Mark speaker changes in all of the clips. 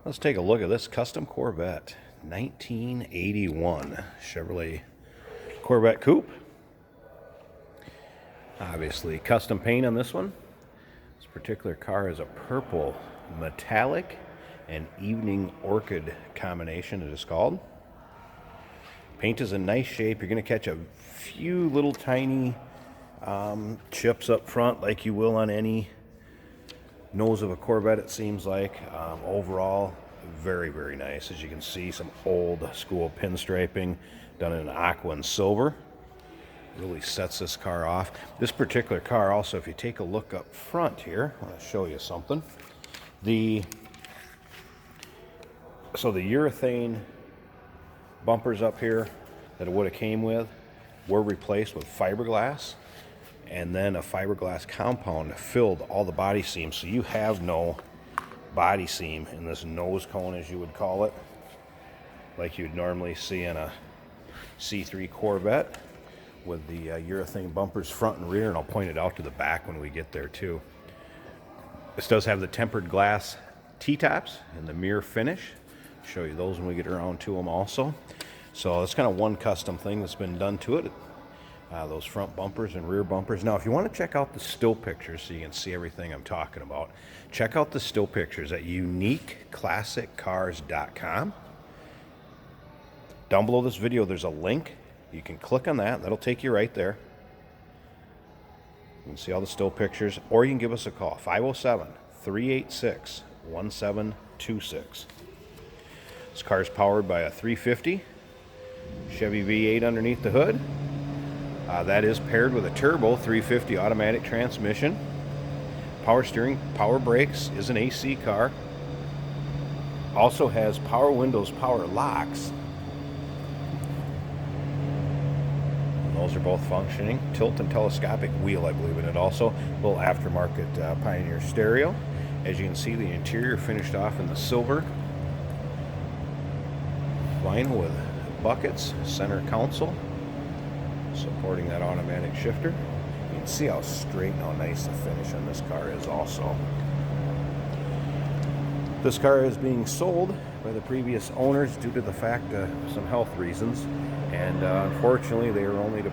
Speaker 1: Let's take a look at this custom Corvette, 1981 Chevrolet Corvette Coupe. Obviously custom paint on this one. This particular car is a purple metallic and evening orchid combination, it is called. Paint is in nice shape. You're going to catch a few little tiny chips up front like you will on any nose of a Corvette, it seems like. Overall, very, very nice. As you can see, some old school pinstriping done in aqua and silver. Really sets this car off. This particular car also, if you take a look up front here, I want to show you something. So the urethane bumpers up here that it would have came with were replaced with fiberglass, and then a fiberglass compound filled all the body seams, so you have no body seam in this nose cone, as you would call it, like you'd normally see in a C3 Corvette with the urethane bumpers front and rear, and I'll point it out to the back when we get there too. This does have the tempered glass T-tops and the mirror finish. Show you those when we get around to them also. So it's kind of one custom thing that's been done to it. Those front bumpers and rear bumpers. Now, if you want to check out the still pictures so you can see everything I'm talking about, check out the still pictures at uniqueclassiccars.com. Down below this video, there's a link. You can click on that. That'll take you right there. You can see all the still pictures, or you can give us a call, 507-386-1726. This car is powered by a 350 Chevy V8 underneath the hood. That is paired with a turbo 350 automatic transmission. Power steering, power brakes, is an AC car. Also has power windows, power locks. And those are both functioning. Tilt and telescopic wheel, I believe in it also. Little aftermarket Pioneer stereo. As you can see, the interior finished off in the silver vinyl with buckets, center console, supporting that automatic shifter. You can see how straight and how nice the finish on this car is also. This car is being sold by the previous owners due to the fact of some health reasons, and unfortunately they were only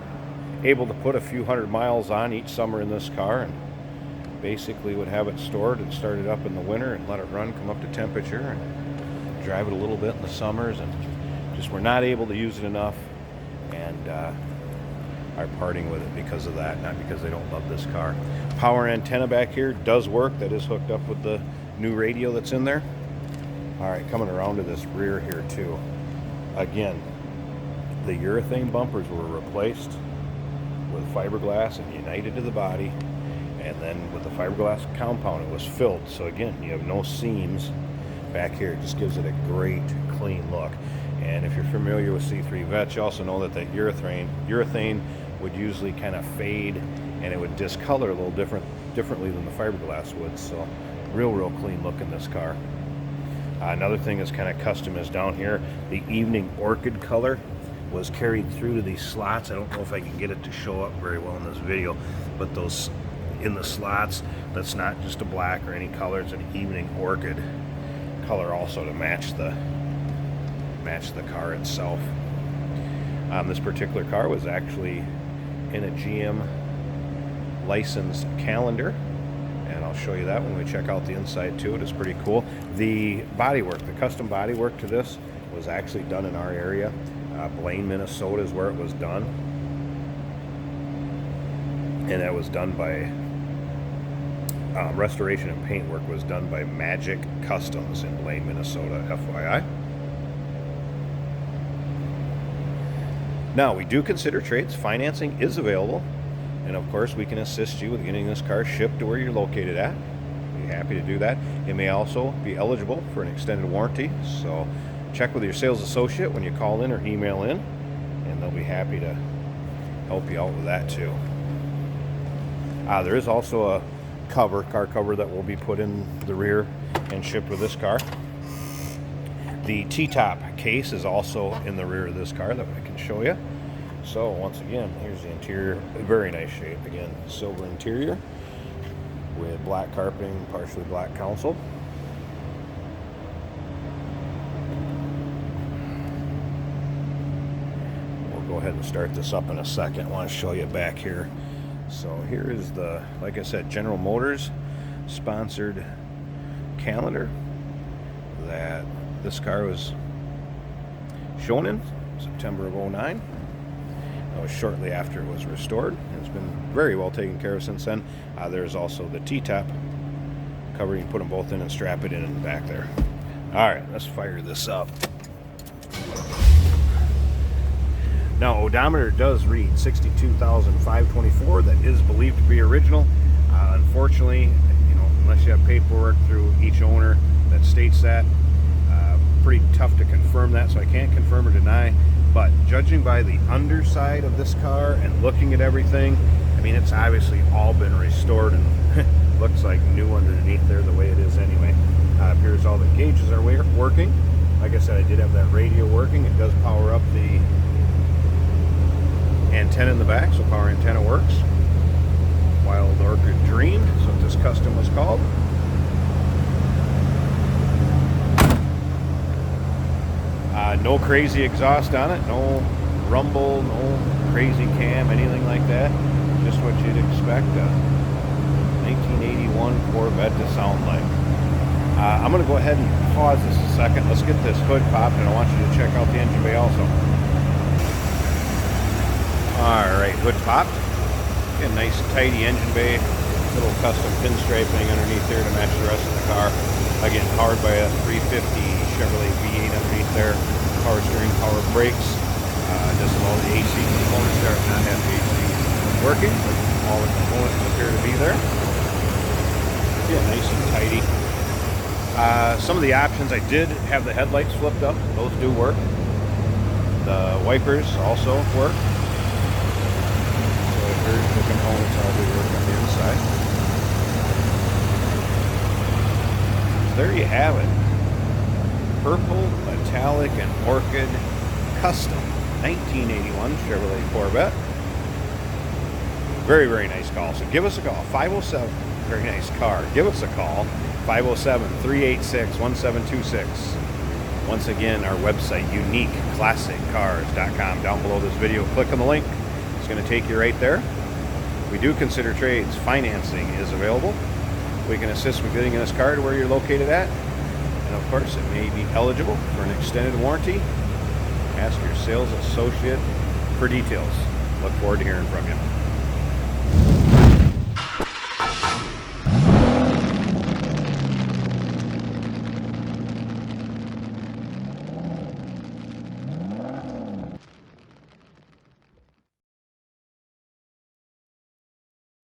Speaker 1: able to put a few hundred miles on each summer in this car, and basically would have it stored and start it up in the winter and let it run, come up to temperature, and drive it a little bit in the summers, and just were not able to use it enough, and are parting with it because of that, not because they don't love this car. Power antenna back here does work. That is hooked up with the new radio that's in there. All right, coming around to this rear here too. Again, the urethane bumpers were replaced with fiberglass and united to the body, and then with the fiberglass compound it was filled. So again, you have no seams back here. It just gives it a great clean look. And if you're familiar with C3 Vets, you also know that that urethane would usually kind of fade, and it would discolor a little differently than the fiberglass would. So real clean look in this car. Another thing that's kind of custom is down here, the evening orchid color was carried through to these slots. I don't know if I can get it to show up very well in this video, but those in the slots, that's not just a black or any color, it's an evening orchid color also to match the car itself. This particular car was actually in a GM licensed calendar, and I'll show you that when we check out the inside too. It is pretty cool. The bodywork, the custom bodywork to this was actually done in our area. Blaine, Minnesota is where it was done, and that was done by restoration and paint work was done by Magic Customs in Blaine, Minnesota, FYI. Now, we do consider trades. Financing is available, and of course we can assist you with getting this car shipped to where you're located at. We'd be happy to do that. It may also be eligible for an extended warranty, so check with your sales associate when you call in or email in, and they'll be happy to help you out with that too. There is also a car cover that will be put in the rear and shipped with this car. The T-top case is also in the rear of this car that I can show you. So once again, here's the interior, very nice shape. Again, silver interior with black carpeting, partially black console. go ahead and start this up in a second. I want to show you back here. So here is the, like I said, General Motors sponsored calendar that this car was shown in September of '09. That was shortly after it was restored. It's been very well taken care of since then. There's also the T-top cover. You can put them both in and strap it in the back there. All right, let's fire this up. Now, odometer does read 62,524. That is believed to be original. Unfortunately, unless you have paperwork through each owner that states that, pretty tough to confirm that, so I can't confirm or deny. But judging by the underside of this car and looking at everything, I mean, it's obviously all been restored and looks like new underneath there the way it is anyway. Appears all the gauges are working. Like I said, I did have that radio working. It does power up the antenna in the back, so power antenna works. Wild Orchid Dream is what this custom was called. No crazy exhaust on it, no rumble, no crazy cam, anything like that. Just what you'd expect a 1981 Corvette to sound like. I'm going to go ahead and pause this a second. Let's get this hood popped, and I want you to check out the engine bay also. Alright, hood popped. Get a nice tidy engine bay. Little custom pinstriping underneath there to match the rest of the car. Again, powered by a 350 Chevrolet V8 underneath there. Power steering, power brakes. Just all the AC components there. Not have the AC working, but all the components appear to be there. Yeah, nice and tidy. Some of the options, I did have the headlights flipped up. Those do work. The wipers also work. So here's the components all do work on the inside. So there you have it. Purple, metallic, and orchid custom 1981 Chevrolet Corvette. Very, very nice call. So give us a call. 507, very nice car. Give us a call. 507-386-1726. Once again, our website, uniqueclassiccars.com. Down below this video, click on the link. It's going to take you right there. We do consider trades. Financing is available. We can assist with getting this car to where you're located at. And of course, it may be eligible for an extended warranty. Ask your sales associate for details. Look forward to hearing from you.